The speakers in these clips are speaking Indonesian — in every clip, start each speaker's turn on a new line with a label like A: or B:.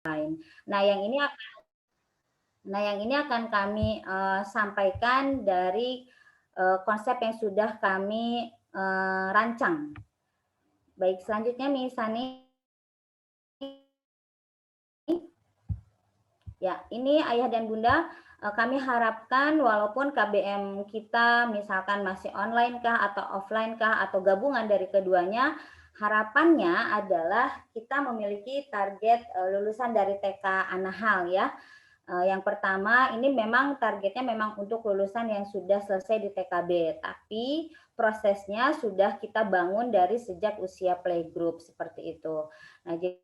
A: Nah, yang ini akan kami sampaikan dari konsep yang sudah kami rancang. Baik, selanjutnya Miss Sani. Ya, ini ayah dan bunda, kami harapkan walaupun KBM kita misalkan masih online kah atau offline kah atau gabungan dari keduanya, harapannya adalah kita memiliki target lulusan dari TK Anahal ya. Yang pertama, ini memang targetnya memang untuk lulusan yang sudah selesai di TKB, tapi prosesnya sudah kita bangun dari sejak usia playgroup seperti itu. Nah, jadi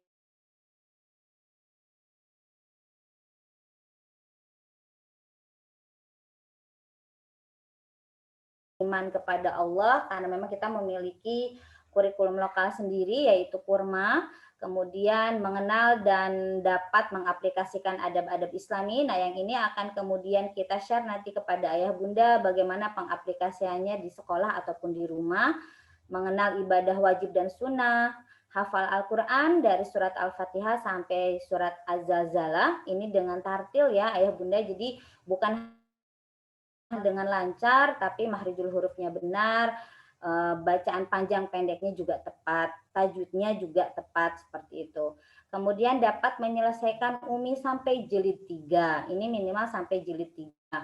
A: iman kepada Allah karena memang kita memiliki kurikulum lokal sendiri yaitu Kurma, kemudian mengenal dan dapat mengaplikasikan adab-adab Islami. Nah, yang ini akan kemudian kita share nanti kepada ayah bunda bagaimana pengaplikasiannya di sekolah ataupun di rumah, mengenal ibadah wajib dan sunnah, hafal Al-Quran dari surat Al-Fatihah sampai surat Az-Zalzalah, ini dengan tartil ya ayah bunda, jadi bukan dengan lancar, tapi mahrijul hurufnya benar, bacaan panjang pendeknya juga tepat, tajwidnya juga tepat seperti itu. Kemudian dapat menyelesaikan UMI sampai jilid 3. Ini minimal sampai jilid 3.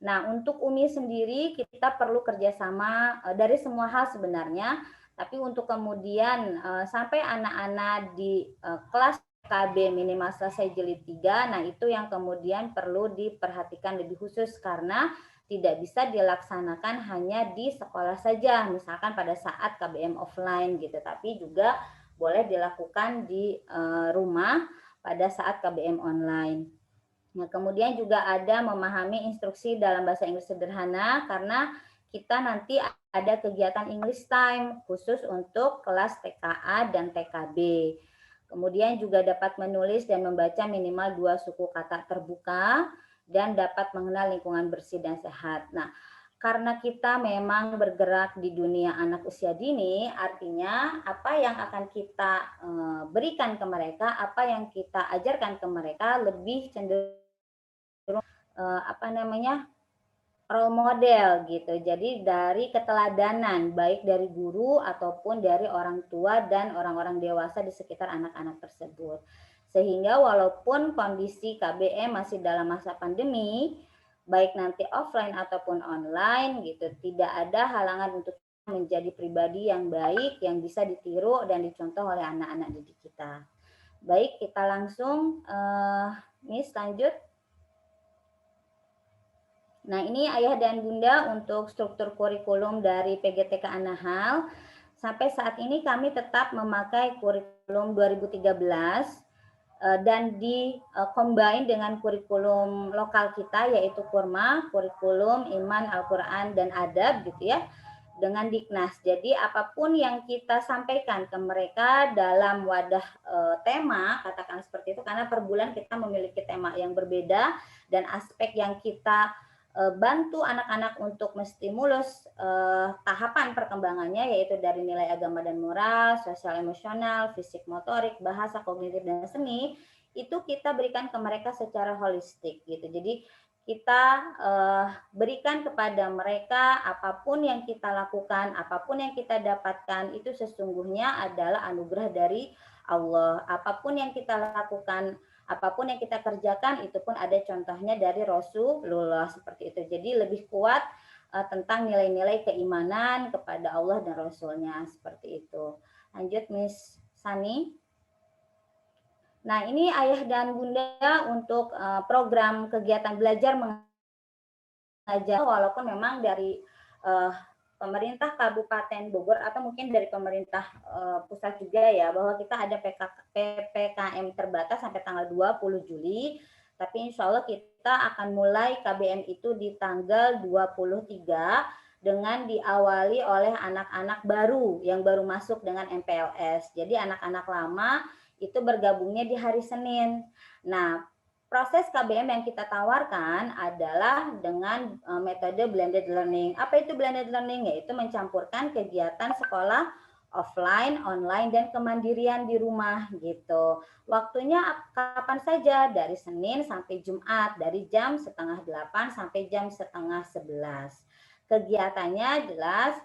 A: Nah, untuk UMI sendiri kita perlu kerjasama dari semua hal sebenarnya, tapi untuk kemudian sampai anak-anak di kelas KB minimal selesai jilid 3, nah itu yang kemudian perlu diperhatikan lebih khusus karena tidak bisa dilaksanakan hanya di sekolah saja, misalkan pada saat KBM offline gitu, tapi juga boleh dilakukan di rumah pada saat KBM online. Nah, kemudian juga ada memahami instruksi dalam bahasa Inggris sederhana karena kita nanti ada kegiatan English time khusus untuk kelas TKA dan TKB. Kemudian juga dapat menulis dan membaca minimal 2 suku kata terbuka dan dapat mengenal lingkungan bersih dan sehat. Nah, karena kita memang bergerak di dunia anak usia dini, artinya apa yang akan kita berikan ke mereka, apa yang kita ajarkan ke mereka lebih cenderung role model gitu. Jadi dari keteladanan baik dari guru ataupun dari orang tua dan orang-orang dewasa di sekitar anak-anak tersebut. Sehingga walaupun kondisi KBM masih dalam masa pandemi, baik nanti offline ataupun online gitu, tidak ada halangan untuk menjadi pribadi yang baik, yang bisa ditiru dan dicontoh oleh anak-anak didik kita. Baik, kita langsung Miss lanjut. Nah, ini ayah dan bunda untuk struktur kurikulum dari PGTK Anahal. Sampai saat ini kami tetap memakai kurikulum 2013 dan combine dengan kurikulum lokal kita yaitu Kurma, kurikulum Iman, Al-Quran, dan Adab gitu ya, dengan Diknas. Jadi apapun yang kita sampaikan ke mereka dalam wadah tema, katakan seperti itu, karena per bulan kita memiliki tema yang berbeda dan aspek yang kita bantu anak-anak untuk menstimulus tahapan perkembangannya yaitu dari nilai agama dan moral, sosial emosional, fisik motorik, bahasa, kognitif, dan seni, itu kita berikan ke mereka secara holistik gitu. Jadi kita berikan kepada mereka apapun yang kita lakukan, apapun yang kita dapatkan itu sesungguhnya adalah anugerah dari Allah. Apapun yang kita lakukan, apapun yang kita kerjakan itu pun ada contohnya dari Rasulullah seperti itu. Jadi lebih kuat tentang nilai-nilai keimanan kepada Allah dan Rasulnya seperti itu. Lanjut Miss Sani. Nah, ini ayah dan bunda untuk program kegiatan belajar mengajar walaupun memang dari pemerintah Kabupaten Bogor atau mungkin dari pemerintah pusat juga ya, bahwa kita ada PPKM terbatas sampai tanggal 20 Juli, tapi insya Allah kita akan mulai KBM itu di tanggal 23 dengan diawali oleh anak-anak baru yang baru masuk dengan MPLS. Jadi anak-anak lama itu bergabungnya di hari Senin. Nah, proses KBM yang kita tawarkan adalah dengan metode blended learning. Apa itu blended learning? Yaitu mencampurkan kegiatan sekolah offline, online, dan kemandirian di rumah gitu. Waktunya kapan saja, dari Senin sampai Jumat, dari jam setengah 8 sampai jam setengah 11. Kegiatannya jelas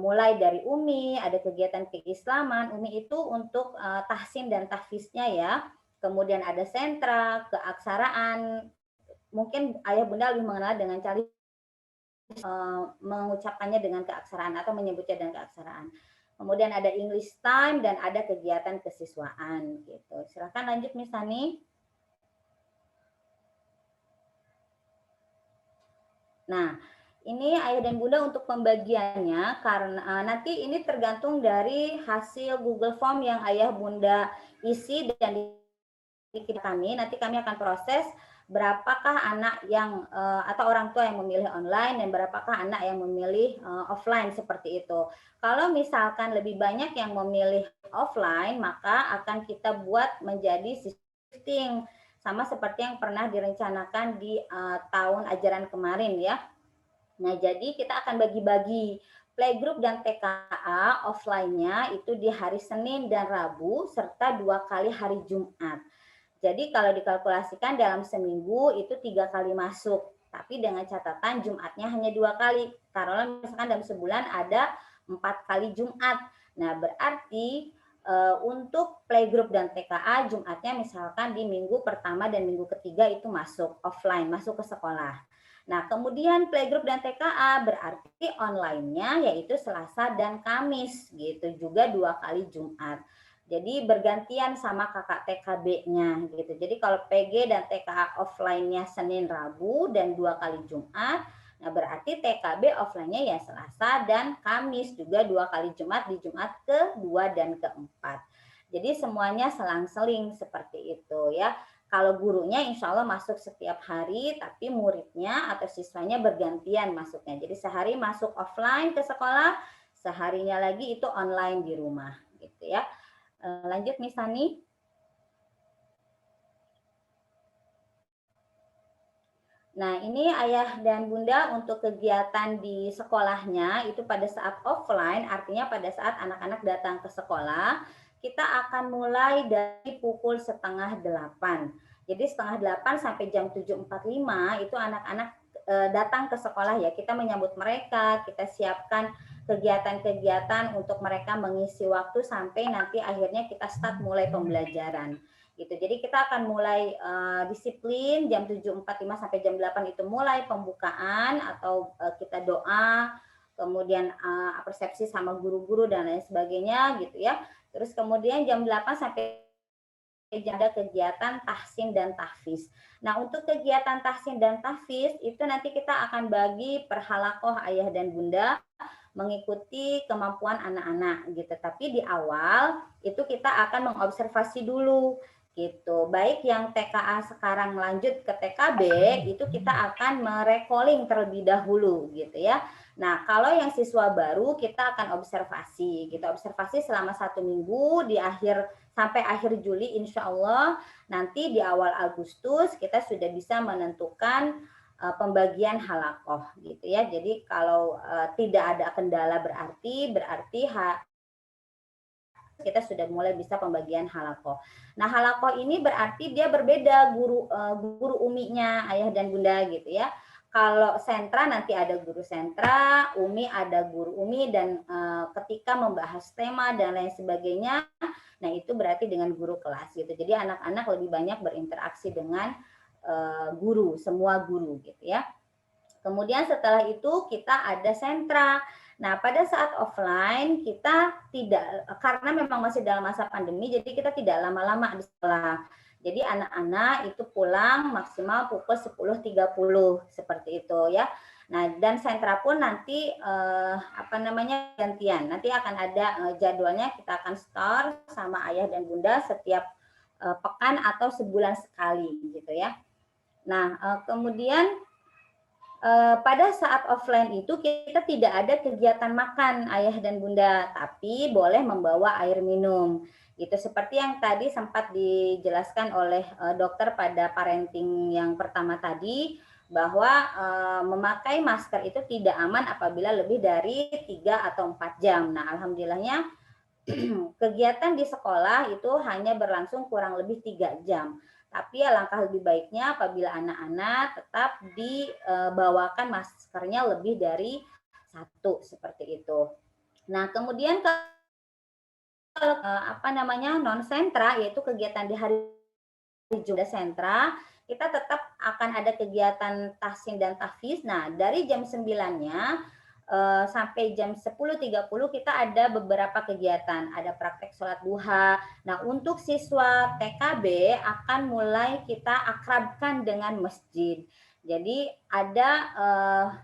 A: mulai dari UMI, ada kegiatan keislaman. UMI itu untuk tahsin dan tahfiznya ya. Kemudian ada sentra, keaksaraan. Mungkin ayah bunda lebih mengenal dengan cara mengucapkannya dengan keaksaraan atau menyebutnya dengan keaksaraan. Kemudian ada English time dan ada kegiatan kesiswaan gitu. Silakan lanjut Miss Sani. Nah, ini ayah dan bunda untuk pembagiannya karena nanti ini tergantung dari hasil Google Form yang ayah bunda isi dan kami. Nanti kami akan proses berapakah anak yang atau orang tua yang memilih online dan berapakah anak yang memilih offline seperti itu. Kalau misalkan lebih banyak yang memilih offline, maka akan kita buat menjadi shifting sama seperti yang pernah direncanakan di tahun ajaran kemarin ya. Nah, jadi kita akan bagi-bagi playgroup dan TKA offline-nya itu di hari Senin dan Rabu serta 2 kali hari Jumat. Jadi kalau dikalkulasikan dalam seminggu itu 3 kali masuk, tapi dengan catatan Jumatnya hanya 2 kali. Karena misalkan dalam sebulan ada 4 kali Jumat. Nah, berarti untuk playgroup dan TKA Jumatnya misalkan di minggu pertama dan minggu ketiga itu masuk offline, masuk ke sekolah. Nah, kemudian playgroup dan TKA berarti online-nya yaitu Selasa dan Kamis gitu, juga 2 kali Jumat. Jadi bergantian sama kakak TKB-nya gitu. Jadi kalau PG dan TKA offline-nya Senin Rabu dan 2 kali Jumat, nah berarti TKB offline-nya ya Selasa dan Kamis juga 2 kali Jumat di Jumat ke-2 dan ke-4. Jadi semuanya selang-seling seperti itu ya. Kalau gurunya insya Allah masuk setiap hari, tapi muridnya atau siswanya bergantian masuknya. Jadi sehari masuk offline ke sekolah, seharinya lagi itu online di rumah gitu ya. Lanjut Miss Sani. Nah, ini ayah dan bunda untuk kegiatan di sekolahnya itu pada saat offline, artinya pada saat anak-anak datang ke sekolah, kita akan mulai dari pukul 7:30. Jadi 7:30 sampai jam 7:45 itu anak-anak datang ke sekolah ya. Kita menyambut mereka, kita siapkan kegiatan-kegiatan untuk mereka mengisi waktu sampai nanti akhirnya kita start mulai pembelajaran gitu. Jadi kita akan mulai disiplin jam 7:45 sampai jam 8 itu mulai pembukaan atau kita doa, kemudian persepsi sama guru-guru dan lain sebagainya gitu ya. Terus kemudian jam 8 sampai ada kegiatan tahsin dan tahfiz. Nah, untuk kegiatan tahsin dan tahfiz itu nanti kita akan bagi per halakoh ayah dan bunda mengikuti kemampuan anak-anak gitu. Tapi di awal itu kita akan mengobservasi dulu gitu. Baik yang TKA sekarang lanjut ke TKB itu kita akan merekoling terlebih dahulu gitu ya. Nah, kalau yang siswa baru kita akan observasi gitu. Observasi selama 1 minggu di akhir sampai akhir Juli insya Allah. Nanti di awal Agustus kita sudah bisa menentukan pembagian halakoh gitu ya. Jadi kalau tidak ada kendala berarti kita sudah mulai bisa pembagian halakoh. Nah, halakoh ini berarti dia berbeda guru uminya ayah dan bunda gitu ya. Kalau sentra nanti ada guru sentra, umi ada guru umi dan ketika membahas tema dan lain sebagainya, nah itu berarti dengan guru kelas gitu. Jadi anak-anak lebih banyak berinteraksi dengan guru, semua guru gitu ya. Kemudian setelah itu kita ada sentra. Nah, pada saat offline kita tidak, karena memang masih dalam masa pandemi, jadi kita tidak lama-lama di sekolah. Jadi anak-anak itu pulang maksimal pukul 10.30 seperti itu ya. Nah, dan sentra pun nanti gantian. Nanti akan ada jadwalnya, kita akan store sama ayah dan bunda setiap pekan atau sebulan sekali gitu ya. Nah, kemudian pada saat offline itu kita tidak ada kegiatan makan ayah dan bunda, tapi boleh membawa air minum. Gitu seperti yang tadi sempat dijelaskan oleh dokter pada parenting yang pertama tadi bahwa memakai masker itu tidak aman apabila lebih dari 3 atau 4 jam. Nah, alhamdulillahnya kegiatan di sekolah itu hanya berlangsung kurang lebih 3 jam. Tapi alangkah lebih baiknya apabila anak-anak tetap dibawakan maskernya lebih dari satu seperti itu. Nah, kemudian kalau apa namanya non sentra yaitu kegiatan di hari Jumat sentra, kita tetap akan ada kegiatan tahsin dan tahfiz. Nah, dari jam 9-nya sampai jam 10.30 kita ada beberapa kegiatan, ada praktek sholat duha. Nah, untuk siswa TKB akan mulai kita akrabkan dengan masjid. Jadi ada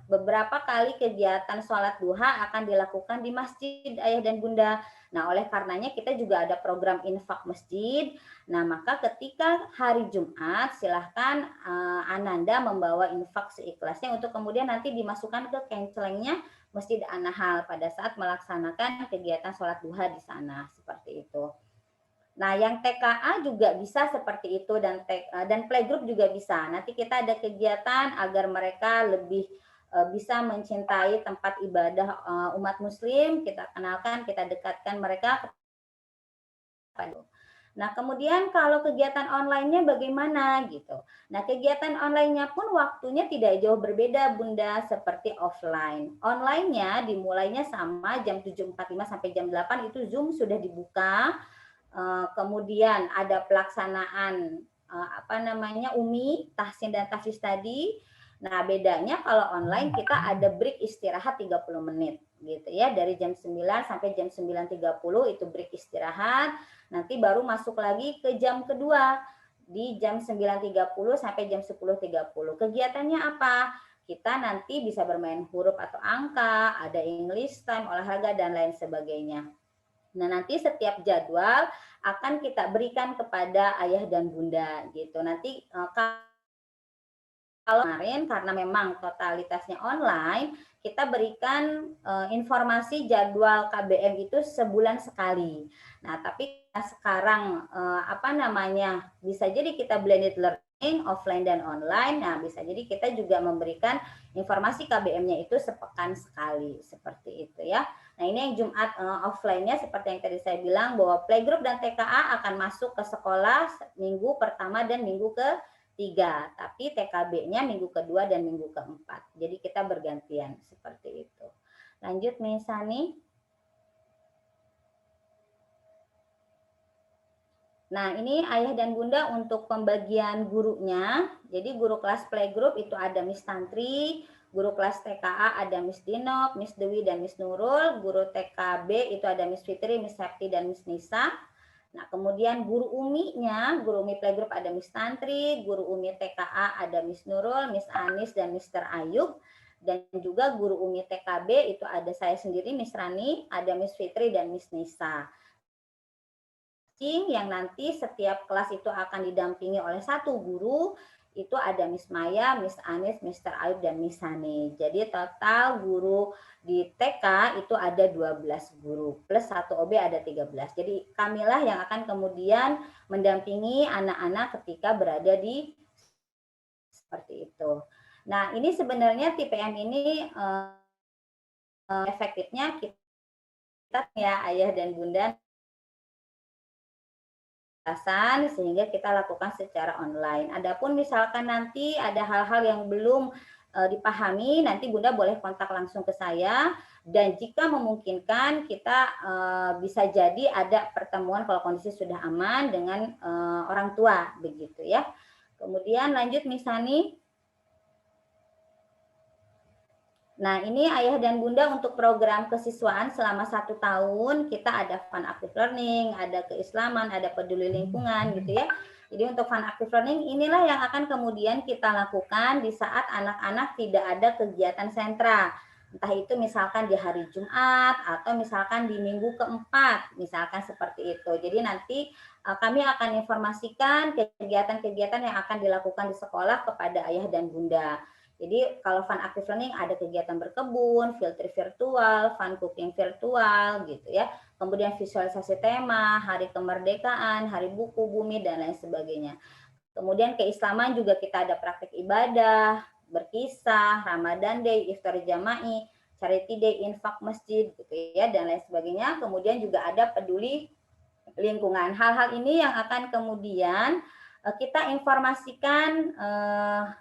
A: beberapa kali kegiatan sholat duha akan dilakukan di masjid ayah dan bunda. Nah, oleh karenanya kita juga ada program infak masjid. Nah, maka ketika hari Jumat silahkan Ananda membawa infak seikhlasnya untuk kemudian nanti dimasukkan ke kencelengnya Masjid An-Nahl pada saat melaksanakan kegiatan sholat duha di sana seperti itu. Nah, yang TKA juga bisa seperti itu dan playgroup juga bisa. Nanti kita ada kegiatan agar mereka lebih bisa mencintai tempat ibadah umat muslim, kita kenalkan, kita dekatkan mereka kepada. Nah, kemudian kalau kegiatan online-nya bagaimana gitu. Nah, kegiatan online-nya pun waktunya tidak jauh berbeda Bunda seperti offline. Online-nya dimulainya sama jam 7.45 sampai jam 8 itu Zoom sudah dibuka. Kemudian ada pelaksanaan UMI, tahsin dan tahfiz tadi. Nah, bedanya kalau online kita ada break istirahat 30 menit gitu ya, dari jam 9 sampai jam 9.30 itu break istirahat. Nanti baru masuk lagi ke jam kedua di jam 9.30 sampai jam 10.30. Kegiatannya apa? Kita nanti bisa bermain huruf atau angka, ada English time, olahraga dan lain sebagainya. Nah, nanti setiap jadwal akan kita berikan kepada ayah dan bunda gitu. Nanti kalau kemarin karena memang totalitasnya online, kita berikan informasi jadwal KBM itu sebulan sekali. Nah, tapi sekarang bisa jadi kita blended learning offline dan online. Nah, bisa jadi kita juga memberikan informasi KBM-nya itu sepekan sekali seperti itu ya. Nah, ini yang Jumat offline-nya seperti yang tadi saya bilang bahwa playgroup dan TKA akan masuk ke sekolah minggu pertama dan minggu ke-3, tapi TKB-nya minggu kedua dan minggu keempat. Jadi kita bergantian seperti itu. Lanjut Nih Sani. Nah, ini ayah dan bunda untuk pembagian gurunya. Jadi guru kelas playgroup itu ada Miss Tantri, guru kelas TKA ada Miss Dinop, Miss Dewi dan Miss Nurul, guru TKB itu ada Miss Fitri, Miss Septi dan Miss Nisa. Nah, kemudian guru UMI-nya, guru UMI playgroup ada Miss Tantri, guru UMI TKA ada Miss Nurul, Miss Anis dan Mr. Ayub. Dan juga guru UMI TKB itu ada saya sendiri Miss Rani, ada Miss Fitri dan Miss Nisa. Yang nanti setiap kelas itu akan didampingi oleh satu guru, itu ada Miss Maya, Miss Anis, Mr. Ayub, dan Miss Hani. Jadi total guru di TK itu ada 12 guru, plus 1 OB ada 13. Jadi kamilah yang akan kemudian mendampingi anak-anak ketika berada di seperti itu. Nah, ini sebenarnya TPM ini efektifnya kita ya ayah dan bunda sehingga kita lakukan secara online. Adapun misalkan nanti ada hal-hal yang belum dipahami, nanti Bunda boleh kontak langsung ke saya dan jika memungkinkan kita bisa jadi ada pertemuan kalau kondisi sudah aman dengan orang tua begitu ya. Kemudian lanjut Misani. Nah, ini ayah dan bunda untuk program kesiswaan selama 1 tahun, kita ada fun active learning, ada keislaman, ada peduli lingkungan gitu ya. Jadi untuk fun active learning inilah yang akan kemudian kita lakukan di saat anak-anak tidak ada kegiatan sentra. Entah itu misalkan di hari Jumat atau misalkan di minggu keempat, misalkan seperti itu. Jadi nanti kami akan informasikan kegiatan-kegiatan yang akan dilakukan di sekolah kepada ayah dan bunda. Jadi kalau fun active learning ada kegiatan berkebun, field trip virtual, fun cooking virtual gitu ya. Kemudian visualisasi tema, hari kemerdekaan, hari buku bumi dan lain sebagainya. Kemudian keislaman juga kita ada praktik ibadah, berkisah, Ramadan Day, iftar jama'i, charity day, infak masjid gitu ya, dan lain sebagainya. Kemudian juga ada peduli lingkungan. Hal-hal ini yang akan kemudian kita informasikan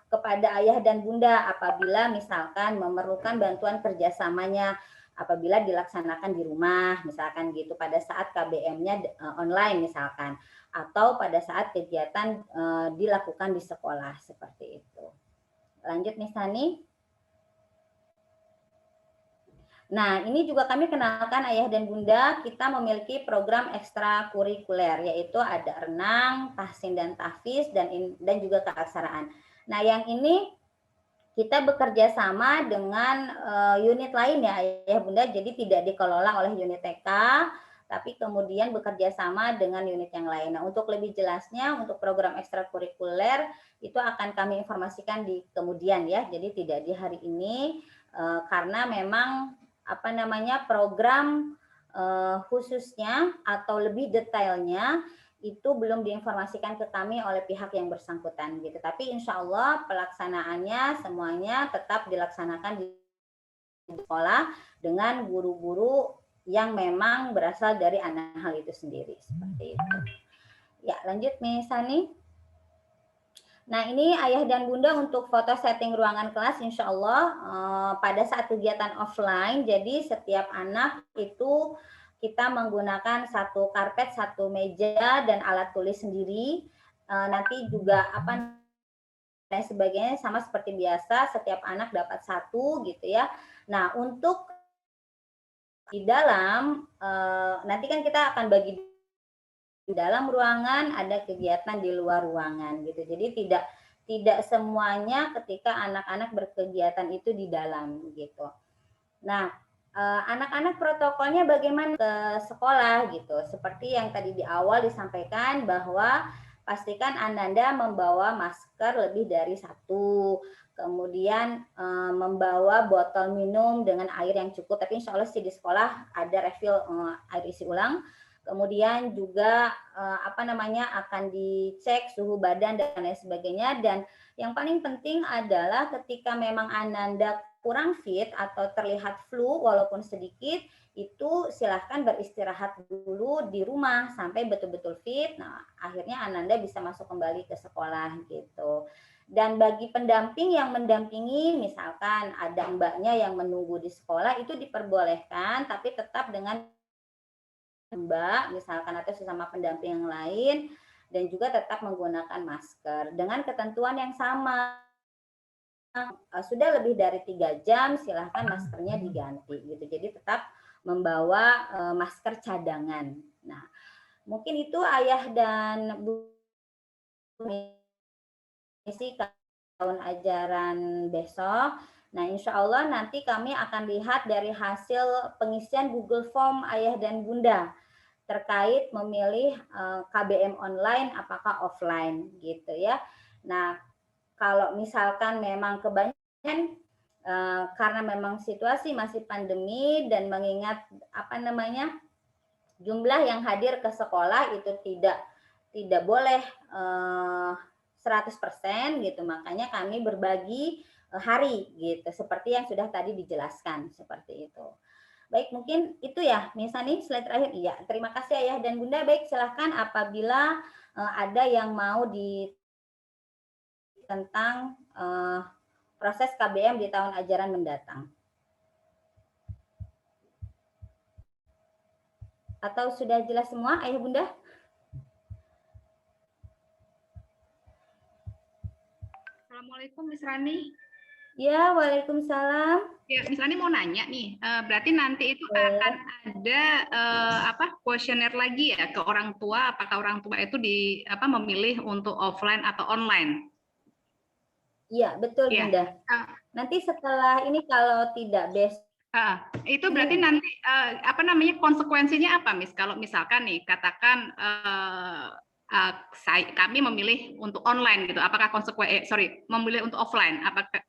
A: kepada ayah dan bunda apabila misalkan memerlukan bantuan kerjasamanya apabila dilaksanakan di rumah, misalkan gitu pada saat KBM-nya online misalkan, atau pada saat kegiatan dilakukan di sekolah seperti itu. Lanjut Miss Hani. Nah, ini juga kami kenalkan ayah dan bunda, kita memiliki program ekstrakurikuler, yaitu ada renang, tahsin dan tahfiz, dan juga keaksaraan. Nah, yang ini kita bekerja sama dengan unit lain ya ayah bunda, jadi tidak dikelola oleh unit TK, tapi kemudian bekerja sama dengan unit yang lain. Nah, untuk lebih jelasnya, untuk program ekstrakurikuler, itu akan kami informasikan di kemudian ya, jadi tidak di hari ini, karena memang program khususnya atau lebih detailnya itu belum diinformasikan ke kami oleh pihak yang bersangkutan gitu. Tapi insya Allah pelaksanaannya semuanya tetap dilaksanakan di sekolah dengan guru-guru yang memang berasal dari Anahal itu sendiri seperti itu. Ya, lanjut Miss Sani. Nah, ini ayah dan bunda untuk foto setting ruangan kelas insya Allah pada saat kegiatan offline, jadi setiap anak itu kita menggunakan satu karpet, satu meja, dan alat tulis sendiri. Nanti juga dan sebagainya sama seperti biasa, setiap anak dapat satu gitu ya. Nah, untuk di dalam, nanti kan kita akan bagi di dalam ruangan, ada kegiatan di luar ruangan gitu. Jadi tidak semuanya ketika anak-anak berkegiatan itu di dalam gitu. Nah, anak-anak protokolnya bagaimana ke sekolah gitu. Seperti yang tadi di awal disampaikan bahwa pastikan Ananda membawa masker lebih dari satu. Kemudian membawa botol minum dengan air yang cukup. Tapi insya Allah sih di sekolah ada refill air isi ulang. Kemudian juga akan dicek suhu badan dan lain sebagainya. Dan yang paling penting adalah ketika memang Ananda kurang fit atau terlihat flu walaupun sedikit, itu silahkan beristirahat dulu di rumah sampai betul-betul fit. Nah, akhirnya Ananda bisa masuk kembali ke sekolah gitu. Dan bagi pendamping yang mendampingi, misalkan ada mbaknya yang menunggu di sekolah, itu diperbolehkan, tapi tetap dengan mbak misalkan atau sesama pendamping yang lain, dan juga tetap menggunakan masker dengan ketentuan yang sama. Sudah lebih dari 3 jam silahkan maskernya diganti gitu. Jadi tetap membawa masker cadangan. Nah, mungkin itu ayah dan bu misi tahun ajaran besok. Nah, insya Allah nanti kami akan lihat dari hasil pengisian Google Form ayah dan bunda terkait memilih KBM online apakah offline gitu ya. Nah, kalau misalkan memang kebanyakan karena memang situasi masih pandemi dan mengingat jumlah yang hadir ke sekolah itu tidak boleh 100% gitu, makanya kami berbagi hari gitu seperti yang sudah tadi dijelaskan seperti itu. Baik, mungkin itu ya, misalnya nih slide terakhir. Iya, terima kasih ayah dan bunda. Baik, silahkan apabila ada yang mau tentang proses KBM di tahun ajaran mendatang. Atau sudah jelas semua ayah bunda?
B: Assalamualaikum Miss Rani.
A: Ya, waalaikumsalam.
B: Ya, Miss Rani mau nanya nih, berarti nanti itu akan ada kuesioner lagi ya ke orang tua, apakah orang tua itu memilih untuk offline atau online?
A: Iya, betul
B: ya.
A: Bunda. Nanti setelah ini kalau tidak
B: itu berarti nanti konsekuensinya apa, Miss? Kalau misalkan nih katakan kami memilih untuk online gitu, apakah memilih untuk offline, apakah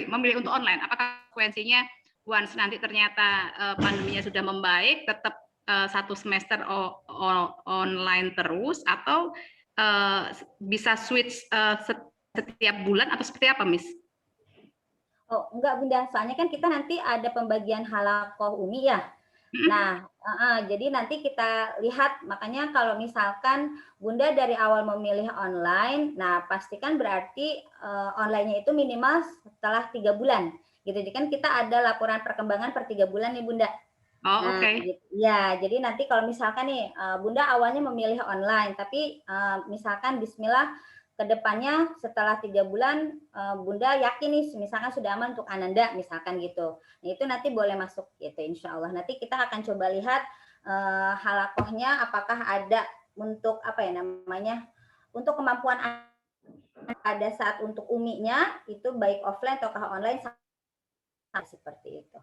B: memilih untuk online, apakah konsekuensinya once nanti ternyata pandeminya sudah membaik, tetap satu semester online terus, atau bisa switch setiap bulan atau seperti apa, Miss?
A: Oh, enggak Bunda, soalnya kan kita nanti ada pembagian halakoh umi ya.
B: Mhm.
A: Nah, jadi nanti kita lihat, makanya kalau misalkan Bunda dari awal memilih online, nah pastikan berarti online-nya itu minimal setelah 3 bulan. Gitu. Jadi kan kita ada laporan perkembangan per 3 bulan nih Bunda.
B: Oh,
A: Nah,
B: oke.
A: gitu. Ya, jadi nanti kalau misalkan nih Bunda awalnya memilih online, tapi misalkan Bismillah ke depannya setelah 3 bulan Bunda yakin nih misalkan sudah aman untuk Ananda misalkan gitu. Nah, itu nanti boleh masuk gitu insya Allah. Nanti kita akan coba lihat halakohnya apakah ada untuk apa ya namanya untuk kemampuan pada saat untuk uminya itu baik offline ataukah online seperti itu.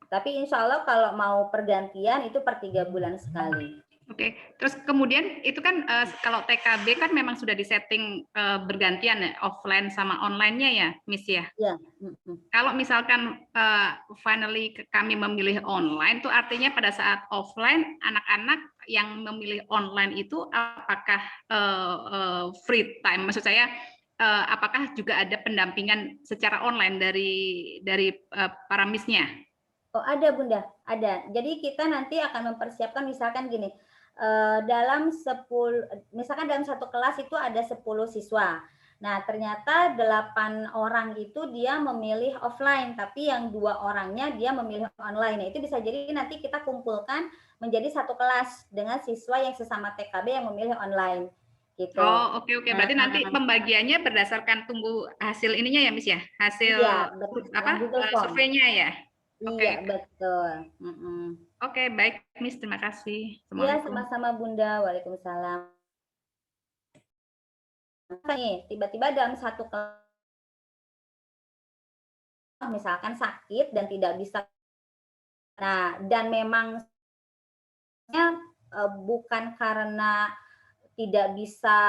A: Tapi insya Allah kalau mau pergantian itu per 3 bulan sekali.
B: Oke, terus kemudian itu kan kalau TKB kan memang sudah disetting bergantian ya, offline sama online-nya ya, Miss ya.
A: Ya.
B: Kalau misalkan finally kami memilih online, itu artinya pada saat offline anak-anak yang memilih online itu apakah free time? Maksud saya apakah juga ada pendampingan secara online dari para Miss-nya?
A: Oh ada Bunda, ada. Jadi kita nanti akan mempersiapkan misalkan gini, dalam 10, misalkan dalam satu kelas itu ada 10 siswa. Nah ternyata 8 orang itu dia memilih offline, tapi yang 2 orangnya dia memilih online. Nah itu bisa jadi nanti kita kumpulkan menjadi satu kelas dengan siswa yang sesama TKB yang memilih online. Gitu.
B: Oh, oke oke.
A: Nah,
B: Berarti nanti pembagiannya berdasarkan tunggu hasil ininya ya, Miss ya? Hasil
A: iya,
B: apa?
A: Google Form.
B: Surveinya ya? Oke.
A: Iya, betul.
B: Oke, baik, Miss. Terima kasih.
A: Iya,
B: Assalamualaikum.
A: sama-sama Bunda. Waalaikumsalam. Nih, tiba-tiba dalam satu kelas misalkan sakit dan tidak bisa. Nah, dan memang bukan karena tidak bisa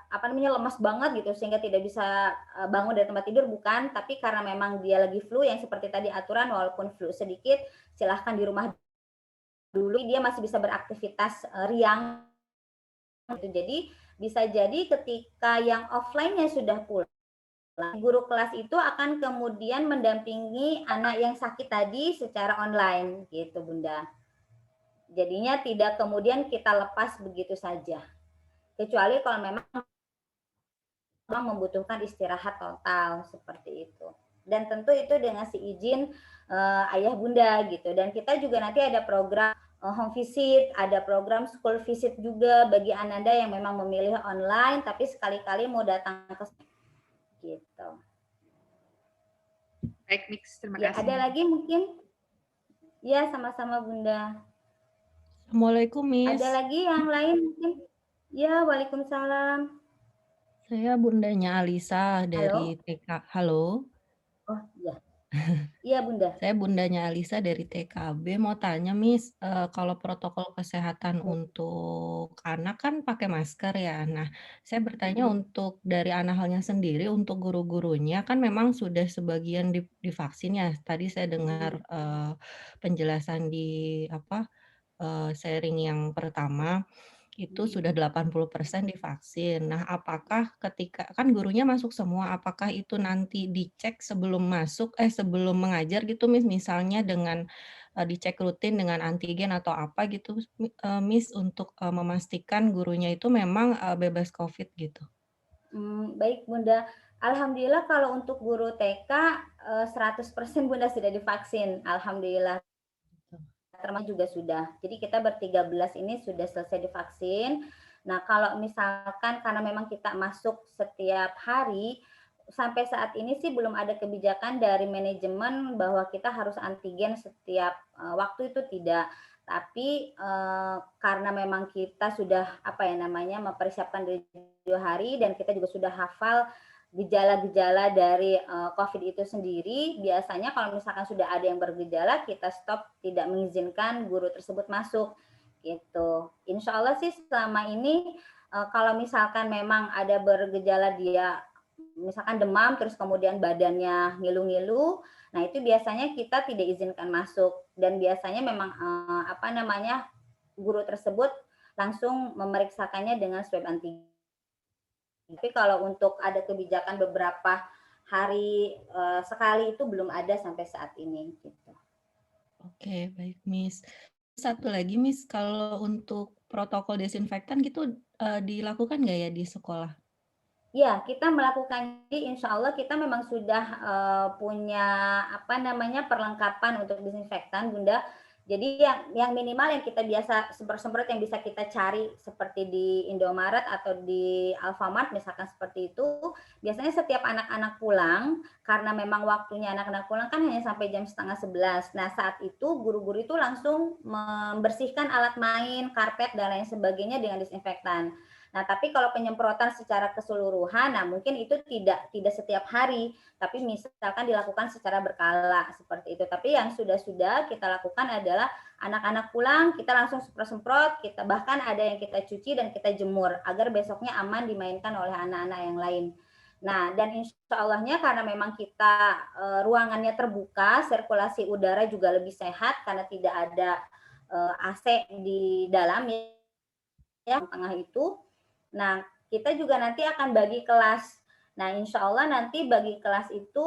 A: apa namanya lemas banget gitu sehingga tidak bisa bangun dari tempat tidur bukan, tapi karena memang dia lagi flu yang seperti tadi aturan walaupun flu sedikit silahkan di rumah dulu dia masih bisa beraktivitas riang gitu. Jadi bisa jadi ketika yang offline-nya sudah pulang, guru kelas itu akan kemudian mendampingi anak yang sakit tadi secara online gitu Bunda. Jadinya tidak kemudian kita lepas begitu saja. Kecuali kalau memang membutuhkan istirahat total seperti itu. Dan tentu itu dengan si izin ayah bunda gitu. Dan kita juga nanti ada program home visit, ada program school visit juga bagi ananda yang memang memilih online, tapi sekali-kali mau datang ke gitu.
B: Baik, Mix. Terima
A: Ya,
B: kasih.
A: ada lagi mungkin? Ya, sama-sama Bunda.
C: Assalamualaikum, Miss.
A: Ada lagi yang lain mungkin? Ya, waalaikumsalam.
C: Saya bundanya Alisa dari
A: Halo?
C: TK. Halo.
A: Oh, iya. Iya, Bunda.
C: Saya bundanya Alisa dari TKB. Mau tanya, Miss, kalau protokol kesehatan untuk anak kan pakai masker ya. Nah, saya bertanya untuk dari Anahalnya sendiri, untuk guru-gurunya kan memang sudah sebagian divaksin ya. Tadi saya dengar penjelasan di sharing yang pertama. Itu sudah 80% divaksin. Nah, apakah ketika kan gurunya masuk semua, apakah itu nanti dicek sebelum masuk sebelum mengajar gitu, misalnya dengan dicek rutin dengan antigen atau apa gitu, Miss, untuk memastikan gurunya itu memang bebas Covid gitu?
A: Baik Bunda. Alhamdulillah kalau untuk guru TK 100% Bunda sudah divaksin. Alhamdulillah. Termasuk juga sudah. Jadi kita ber-13 ini sudah selesai divaksin. Nah, kalau misalkan karena memang kita masuk setiap hari, sampai saat ini sih belum ada kebijakan dari manajemen bahwa kita harus antigen setiap waktu itu tidak. Tapi karena memang kita sudah apa ya namanya mempersiapkan dari 2 hari dan kita juga sudah hafal gejala-gejala dari COVID itu sendiri, biasanya kalau misalkan sudah ada yang bergejala, kita stop tidak mengizinkan guru tersebut masuk gitu. Insya Allah sih selama ini kalau misalkan memang ada bergejala dia misalkan demam terus kemudian badannya ngilu-ngilu, nah itu biasanya kita tidak izinkan masuk dan biasanya memang apa namanya guru tersebut langsung memeriksakannya dengan swab antigen. Tapi kalau untuk ada kebijakan beberapa hari sekali itu belum ada sampai saat ini gitu.
C: Oke, baik Miss. Satu lagi Miss, kalau untuk protokol desinfektan gitu dilakukan nggak ya di sekolah?
A: Ya, kita melakukan, insya Allah kita memang sudah punya apa namanya perlengkapan untuk disinfektan, Bunda. Jadi yang minimal yang kita biasa semprot-semprot yang bisa kita cari seperti di Indomaret atau di Alfamart misalkan seperti itu, biasanya setiap anak-anak pulang, karena memang waktunya anak-anak pulang kan hanya sampai jam 10:30. Nah, saat itu guru-guru itu langsung membersihkan alat main, karpet dan lain sebagainya dengan disinfektan. Nah, tapi kalau penyemprotan secara keseluruhan, nah mungkin itu tidak setiap hari, tapi misalkan dilakukan secara berkala seperti itu. Tapi yang sudah kita lakukan adalah anak-anak pulang, kita langsung semprot-semprot, kita bahkan ada yang kita cuci dan kita jemur agar besoknya aman dimainkan oleh anak-anak yang lain. Nah, dan insya Allahnya karena memang kita ruangannya terbuka, sirkulasi udara juga lebih sehat karena tidak ada AC di dalam ya tengah itu. Nah, kita juga nanti akan bagi kelas. Nah, insya Allah nanti bagi kelas itu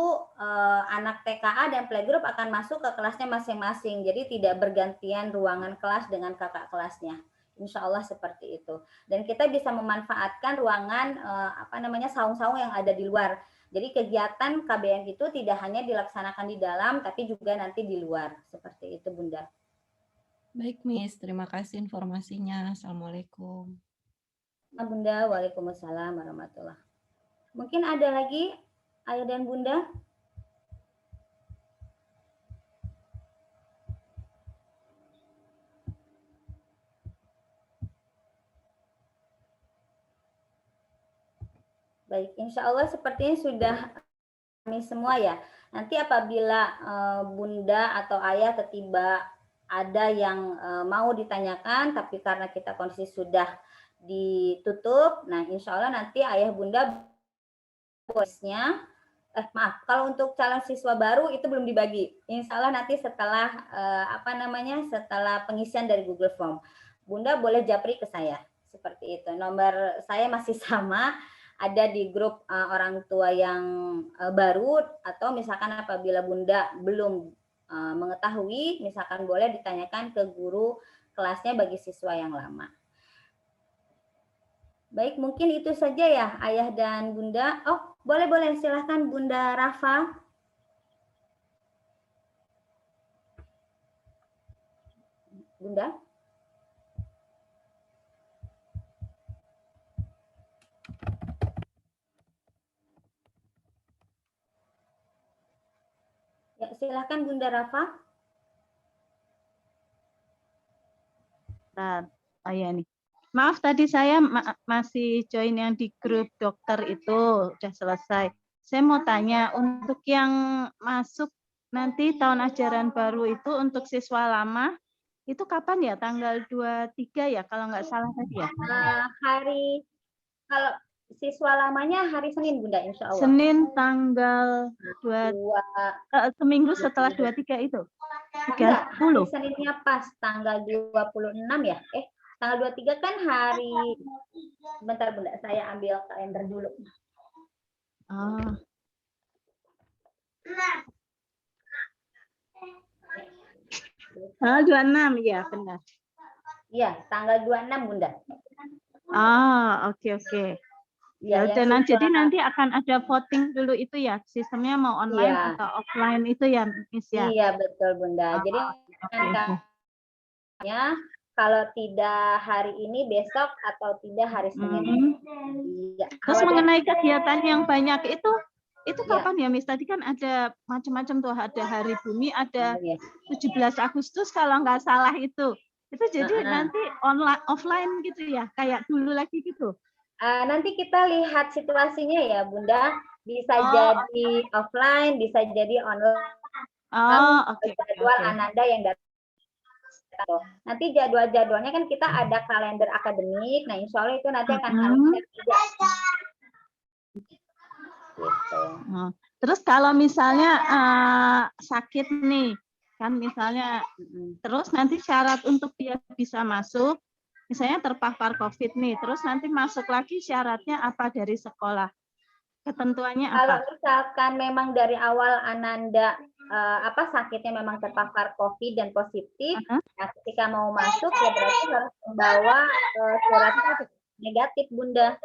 A: anak TKA dan playgroup akan masuk ke kelasnya masing-masing. Jadi tidak bergantian ruangan kelas dengan kakak kelasnya. Insya Allah seperti itu. Dan kita bisa memanfaatkan ruangan saung-saung yang ada di luar. Jadi kegiatan KBM itu tidak hanya dilaksanakan di dalam, tapi juga nanti di luar. Seperti itu, Bunda.
C: Baik Miss, terima kasih informasinya. Assalamualaikum.
A: Bunda, waalaikumsalam warahmatullahi. Mungkin ada lagi Ayah dan Bunda? Baik, insya Allah sepertinya sudah kami semua ya. Nanti apabila Bunda atau Ayah tiba ada yang mau ditanyakan, tapi karena kita kondisi sudah ditutup, nah insya Allah nanti Ayah Bunda voice-nya, maaf, kalau untuk calon siswa baru itu belum dibagi. Insya Allah nanti setelah setelah pengisian dari Google Form, Bunda boleh japri ke saya seperti itu. Nomor saya masih sama, ada di grup orang tua yang baru, atau misalkan apabila Bunda belum mengetahui, misalkan boleh ditanyakan ke guru kelasnya bagi siswa yang lama. Baik, mungkin itu saja ya Ayah dan Bunda. Oh, boleh silahkan Bunda Rafa. Bunda. Ya, silahkan Bunda Rafa.
D: Oh ya nih. Maaf tadi saya masih join yang di grup dokter itu, udah selesai. Saya mau tanya, untuk yang masuk nanti tahun ajaran baru itu untuk siswa lama, itu kapan ya? Tanggal 23 ya kalau nggak salah tadi ya?
A: Kalau siswa lamanya hari Senin Bunda, insya Allah.
D: Senin tanggal 2, seminggu setelah 23 itu? 30.
A: Seninnya pas tanggal 26 ya? Tanggal 23 kan hari, bentar Bunda, saya ambil kalender dulu.
D: Oh. Tanggal 26 ya, benar.
A: Iya, tanggal 26 Bunda.
D: Oke. Ya udah, jadi nanti akan ada voting dulu itu ya, sistemnya mau online atau offline itu ya, Miss ya?
A: Iya, betul Bunda. Jadi kalau tidak hari ini, besok, atau tidak hari Senin.
D: Ya. Terus mengenai kegiatan yang banyak itu kapan ya, Miss? Tadi kan ada macam-macam tuh, ada Hari Bumi, ada 17 Agustus kalau nggak salah itu. Itu jadi nanti online, offline gitu ya, kayak dulu lagi gitu?
A: Nanti kita lihat situasinya ya Bunda, bisa jadi offline, bisa jadi online. Jadwal Ananda yang datang. Nanti jadwalnya kan kita ada kalender akademik, nah insya Allah itu nanti akan
D: gitu. Terus kalau misalnya sakit nih, kan misalnya, terus nanti syarat untuk dia bisa masuk, misalnya terpapar COVID nih, terus nanti masuk lagi syaratnya apa dari sekolah? Ketentuannya
A: Kalau
D: apa?
A: misalkan memang dari awal Ananda sakitnya memang terpapar COVID dan positif,
D: Aha.
A: nah ketika mau masuk ya berarti harus membawa surat negatif, Bunda.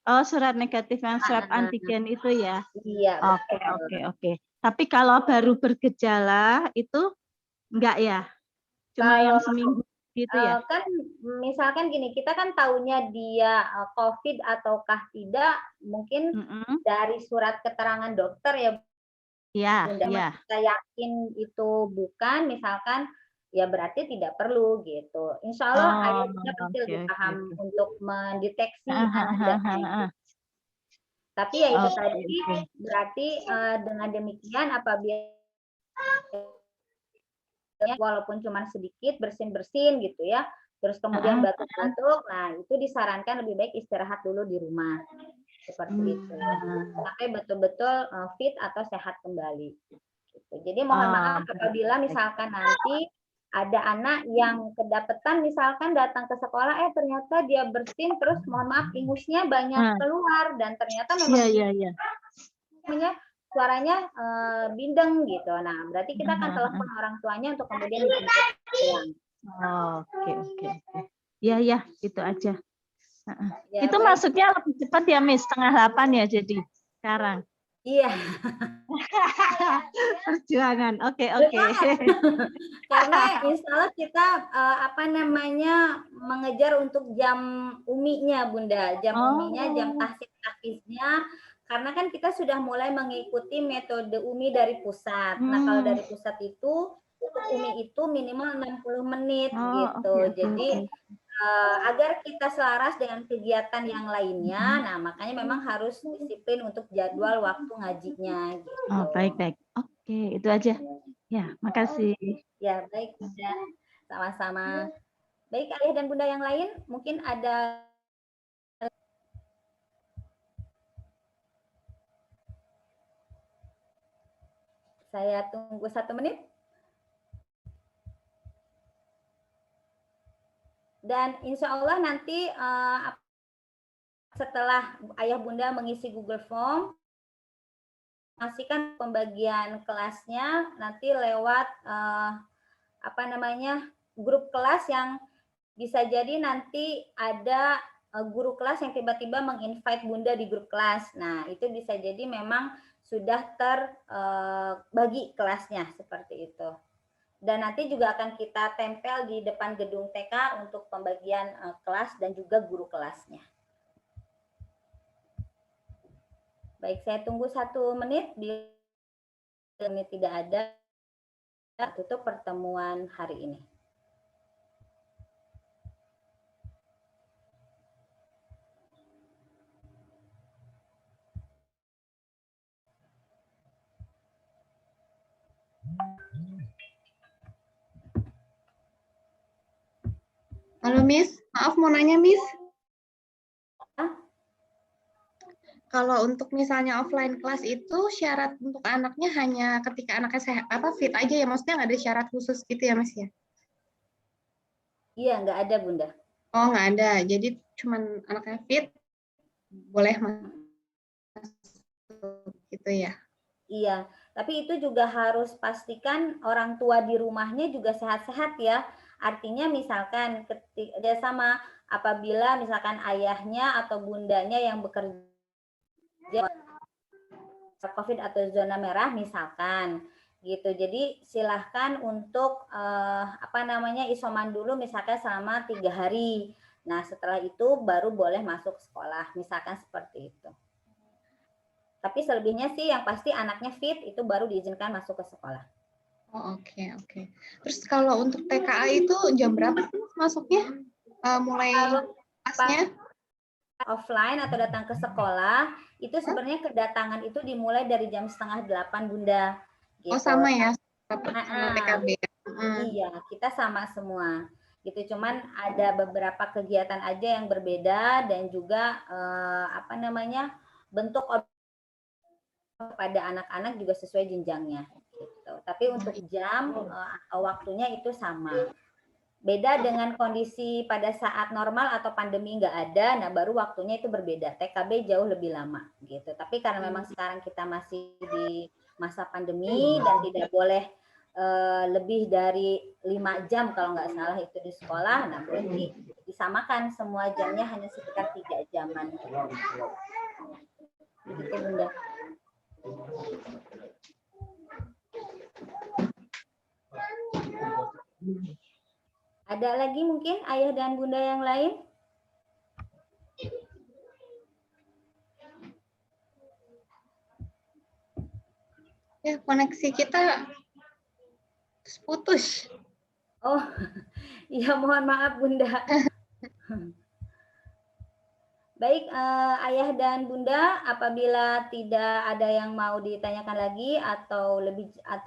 D: Oh, surat negatif yang swab
A: Ah,
D: antigen itu ya.
A: iya,
D: Oke,
A: betul.
D: oke, oke. Tapi kalau baru bergejala itu enggak ya? Cuma yang
A: Kalau
D: seminggu gitu ya?
A: kan misalkan gini, kita kan taunya dia COVID ataukah tidak, mungkin
D: Mm-mm.
A: dari surat keterangan dokter ya,
D: Iya,
A: Bunda.
D: iya.
A: Kita yakin itu bukan, misalkan ya berarti tidak perlu gitu. Insya Allah ayah
D: Oh,
A: bunda pasti
D: oke,
A: lebih
D: oke,
A: paham
D: oke.
A: untuk mendeteksi
D: Ah, ah,
A: Ananda.
D: ah, ah, ah.
A: Tapi ya itu
D: Oke,
A: tadi
D: oke.
A: berarti dengan demikian apabila walaupun cuma sedikit bersin-bersin gitu ya, terus kemudian
D: Ah, ah.
A: batuk-batuk, nah itu disarankan lebih baik istirahat dulu di rumah seperti itu sampai betul-betul fit atau sehat kembali. Gitu. Jadi mohon maaf
D: Oh, baik,
A: apabila
D: baik.
A: misalkan nanti ada anak yang kedapetan misalkan datang ke sekolah ternyata dia bersin terus mohon maaf ingusnya banyak
D: Ah,
A: keluar dan ternyata
D: iya,
A: memang
D: iya, iya.
A: suaranya bindeng gitu. Nah, berarti kita akan telepon orang tuanya untuk kemudian dijemput pulang.
D: Oke, oke, oke. Ya, ya, itu aja.
A: Ya,
D: Itu
A: baik.
D: masuknya lebih cepat ya, Miss, 7:30 ya jadi sekarang.
A: Iya.
D: Perjuangan. Oke, oke.
A: Karena insya Allah kita mengejar untuk jam uminya, Bunda. Jam uminya, jam tahfiz-tahfiznya. Karena kan kita sudah mulai mengikuti metode umi dari pusat. Nah, kalau dari pusat itu untuk umi itu minimal 60 menit gitu.
D: Oke,
A: Jadi
D: oke.
A: agar kita selaras dengan kegiatan yang lainnya, nah makanya memang harus disiplin untuk jadwal waktu ngajinya gitu.
D: Oh, baik, baik. Oke, itu aja. Ya, makasih.
A: Ya, baik, Bunda. Sama-sama. Baik, Ayah dan Bunda yang lain, mungkin ada. Saya tunggu 1 menit. Dan insya Allah nanti setelah Ayah Bunda mengisi Google Form, pastikan pembagian kelasnya nanti lewat grup kelas yang bisa jadi nanti ada guru kelas yang tiba-tiba menginvite Bunda di grup kelas. Nah, itu bisa jadi memang sudah terbagi kelasnya seperti itu. Dan nanti juga akan kita tempel di depan gedung TK untuk pembagian kelas dan juga guru kelasnya. Baik, saya tunggu 1 menit. Bila menit tidak ada, tutup pertemuan hari ini.
E: Halo Miss, maaf mau nanya Miss. Kalau untuk misalnya offline kelas itu syarat untuk anaknya hanya ketika anaknya sehat, fit aja ya, maksudnya nggak ada syarat khusus gitu ya Mas ya?
A: Iya, nggak ada Bunda.
E: Oh nggak ada, jadi cuman anaknya fit boleh masuk gitu ya?
A: Iya, tapi itu juga harus pastikan orang tua di rumahnya juga sehat-sehat ya. Artinya misalkan ketika sama apabila misalkan ayahnya atau bundanya yang bekerja COVID atau zona merah misalkan gitu. Jadi silahkan untuk isoman dulu misalkan selama 3 hari. Nah setelah itu baru boleh masuk sekolah misalkan seperti itu. Tapi selebihnya sih yang pasti anaknya fit itu baru diizinkan masuk ke sekolah.
E: Oh oke, oke. Terus kalau untuk TKA itu jam berapa sih masuknya? Mulai kelasnya?
A: Offline atau datang ke sekolah itu sebenarnya kedatangan itu dimulai dari jam 7:30 Bunda. Gitu.
E: Oh sama ya, sama TKB.
A: Iya, kita sama semua. Gitu. Cuman ada beberapa kegiatan aja yang berbeda dan juga bentuk pada anak-anak juga sesuai jenjangnya. Gitu. Tapi untuk jam waktunya itu sama. Beda dengan kondisi pada saat normal atau pandemi nggak ada, nah baru waktunya itu berbeda. TKB jauh lebih lama gitu. Tapi karena memang sekarang kita masih di masa pandemi dan tidak boleh lebih dari 5 jam kalau nggak salah itu di sekolah, nah berarti disamakan semua jamnya hanya sekitar 3 jaman. Begitu Bunda. Ada lagi mungkin ayah dan bunda yang lain?
E: Ya, koneksi kita putus.
A: Oh, iya mohon maaf Bunda. Baik, ayah dan bunda, apabila tidak ada yang mau ditanyakan lagi atau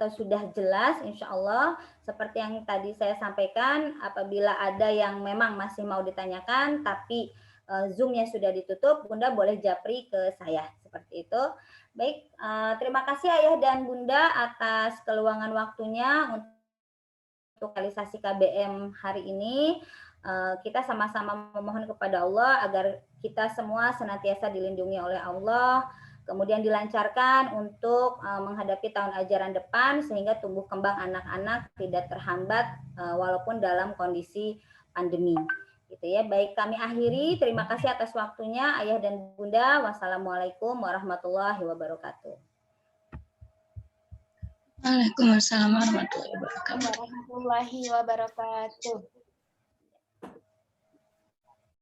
A: sudah jelas, insya Allah seperti yang tadi saya sampaikan, apabila ada yang memang masih mau ditanyakan, tapi Zoom-nya sudah ditutup, bunda boleh japri ke saya seperti itu. Baik, terima kasih ayah dan bunda atas keluangan waktunya untuk realisasi KBM hari ini. Kita sama-sama memohon kepada Allah agar kita semua senantiasa dilindungi oleh Allah, kemudian dilancarkan untuk menghadapi tahun ajaran depan sehingga tumbuh kembang anak-anak tidak terhambat walaupun dalam kondisi pandemi. Gitu ya. Baik, kami akhiri. Terima kasih atas waktunya ayah dan bunda. Wassalamualaikum warahmatullahi wabarakatuh.
F: Waalaikumsalam warahmatullahi wabarakatuh.
E: Warahmatullahi wabarakatuh.